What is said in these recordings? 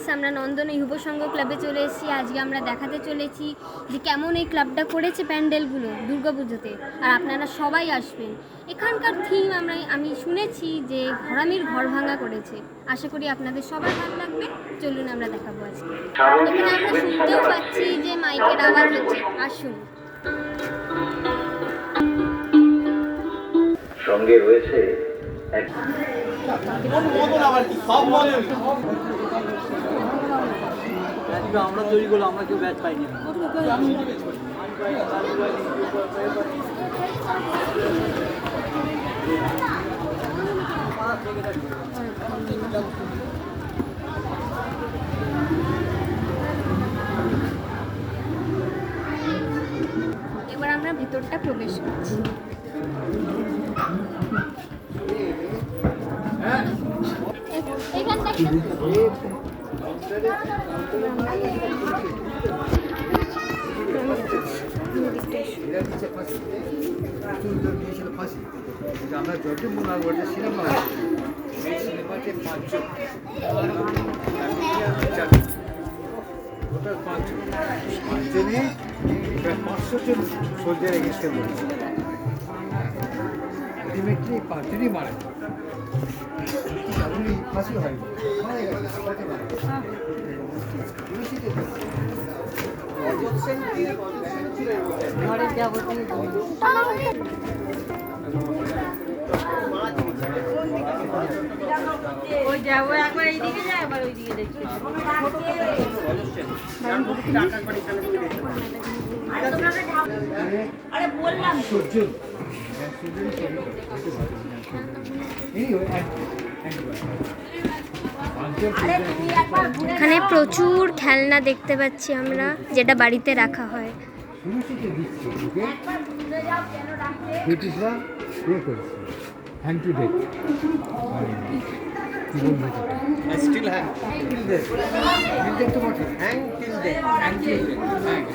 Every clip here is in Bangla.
গাইস, আমরা নন্দনে যুব সংঘ ক্লাবে চলে এসেছি। আজকে আমরা দেখাতে চলেছি যে কেমন এই ক্লাবটা করেছে প্যান্ডেলগুলো দুর্গাপুজোতে, আর আপনারা সবাই আসবেন। এখানকার থিম আমি শুনেছি যে ঘরামির ঘর ভাঙা করেছে। আশা করি আপনাদের সবার ভালো লাগবে। চলুন আমরা দেখাবো আজকে। এখানে আমরা শুনতেও পাচ্ছি যে মাইকের আওয়াজ হচ্ছে। আসুন। সঙ্গে রয়েছে আমরা তৈরি করলো, আমরা কেউ ব্যাচ পাইনি। এবার আমরা ভেতরটা প্রবেশ করছি। এখানটা আমরা যত মনে হয় সিনেমা সিনেমাতে পাঁচজন ওটা পাঁচজনে 500 জন সোলজার এগেস্টে বলেছে। আলটিমেটলি পাঁচজনই মারা যায়, ফাঁসি হয় ঘরের যাবতীয় ওই যাবো একবার এইদিকে যায়, আবার ওইদিকে দেখি। আরে বললাম এখানে প্রচুর খেলনা দেখতে পাচ্ছি আমরা, যেটা বাড়িতে রাখা হয়। ব্রিটিশরা ইয়ে করেছে hand to death, still hand তো বটে, hand till death, hand till death.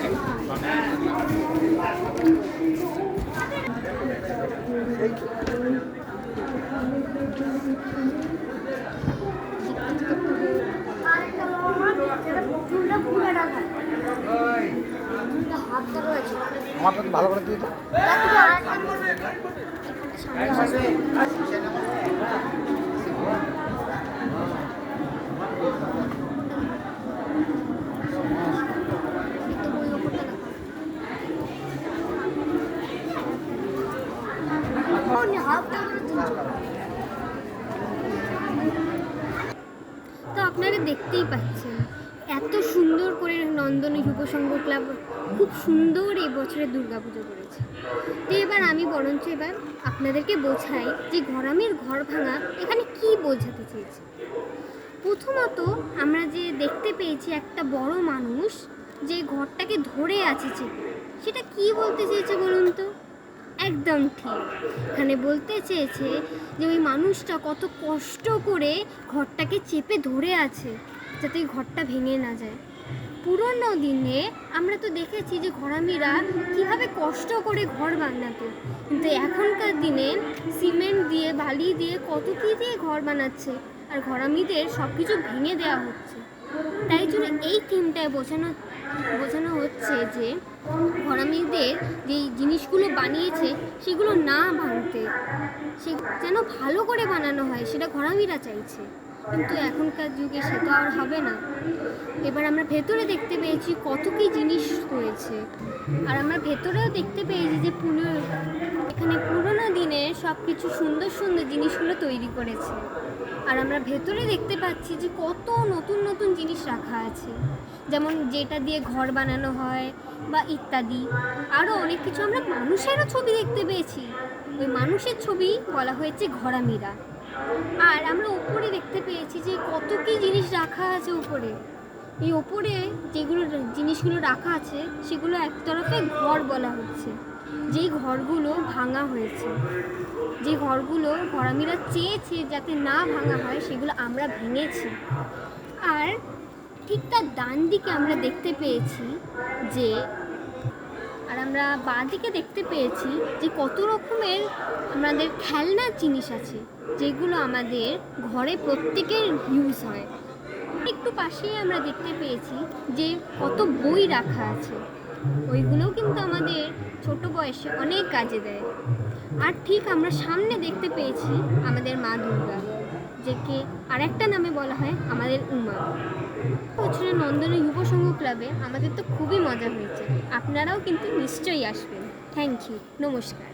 আমারটা তো ভালো করে দিয়ে তো তো আপনারা দেখতেই পাচ্ছেন এত সুন্দর করে নন্দনে যুব সংঘ ক্লাব খুব সুন্দর এই বছরের দুর্গাপুজো করেছে। তো এবার আমি বরঞ্চ আপনাদেরকে বোঝাই যে ঘরামির ঘর ভাঙা এখানে কি বোঝাতে চেয়েছে। প্রথমত আমরা যে দেখতে পেয়েছি একটা বড় মানুষ যে ঘরটাকে ধরে আছে চেপে, সেটা কি বলতে চেয়েছে বলুন তো? একদম ঠিক, এখানে বলতে চেয়েছে যে ওই মানুষটা কত কষ্ট করে ঘরটাকে চেপে ধরে আছে যাতে ওই ঘরটা ভেঙে না যায়। পুরনো দিনে আমরা তো দেখেছি যে ঘরামিরা কীভাবে কষ্ট করে ঘর বানাতো, কিন্তু এখনকার দিনে সিমেন্ট দিয়ে বালি দিয়ে কত কী দিয়ে ঘর বানাচ্ছে, আর ঘরামিদের সব কিছু ভেঙে দেওয়া হচ্ছে। তাই জন্য এই থিমটায় বোঝানো হচ্ছে যে ঘরামিদের যেই জিনিসগুলো বানিয়েছে সেগুলো না ভাঙতে, সে যেন ভালো করে বানানো হয়, সেটা ঘরামিরা চাইছে। কিন্তু এখনকার যুগে সে তো আর হবে না। এবার আমরা ভেতরে দেখতে পেয়েছি কত কী জিনিস করেছে, আর আমরা ভেতরেও দেখতে পেয়েছি যে এখানে পুরোনো দিনের সব কিছু সুন্দর সুন্দর জিনিসগুলো তৈরি করেছে। আর আমরা ভেতরে দেখতে পাচ্ছি যে কত নতুন নতুন জিনিস রাখা আছে, যেমন যেটা দিয়ে ঘর বানানো হয় বা ইত্যাদি আরও অনেক কিছু। আমরা মানুষেরও ছবি দেখতে পেয়েছি, ওই মানুষের ছবি বলা হয়েছে ঘরামিরা। আর আমরা উপরে দেখতে পেয়েছি যে কত কী জিনিস রাখা আছে উপরে। এই ওপরে যেগুলো জিনিসগুলো রাখা আছে সেগুলো এক তরফে ঘর বলা হচ্ছে, যেই ঘরগুলো ভাঙা হয়েছে, যে ঘরগুলো ঘরামিরা চেয়েছে যাতে না ভাঙা হয় সেগুলো আমরা ভেঙেছি। আর ঠিক তার ডান দিকে আমরা দেখতে পেয়েছি যে আর আমরা বাঁ দিকে দেখতে পেয়েছি যে কত রকমের আমাদের খেলনার জিনিস আছে যেগুলো আমাদের ঘরে প্রত্যেকের ইউজ হয়। একটু পাশেই আমরা দেখতে পেয়েছি যে কত বই রাখা আছে। ওইগুলোও কিন্তু আমাদের ছোট বয়সে অনেক কাজে দেয়। আর ঠিক আমরা সামনে দেখতে পেয়েছি আমাদের মা দুর্গা, যেকে আরেকটা নামে বলা হয় আমাদের উমা। বছরের নন্দনের যুব সংঘ ক্লাবে আমাদের তো খুবই মজা হয়েছে, আপনারাও কিন্তু নিশ্চয়ই আসবেন। থ্যাংক ইউ, নমস্কার।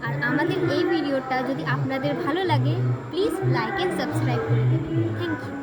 আর আমাদের এই ভিডিওটা যদি আপনাদের ভালো লাগে প্লিজ লাইক অ্যান্ড সাবস্ক্রাইব করে দেবেন। Thank you.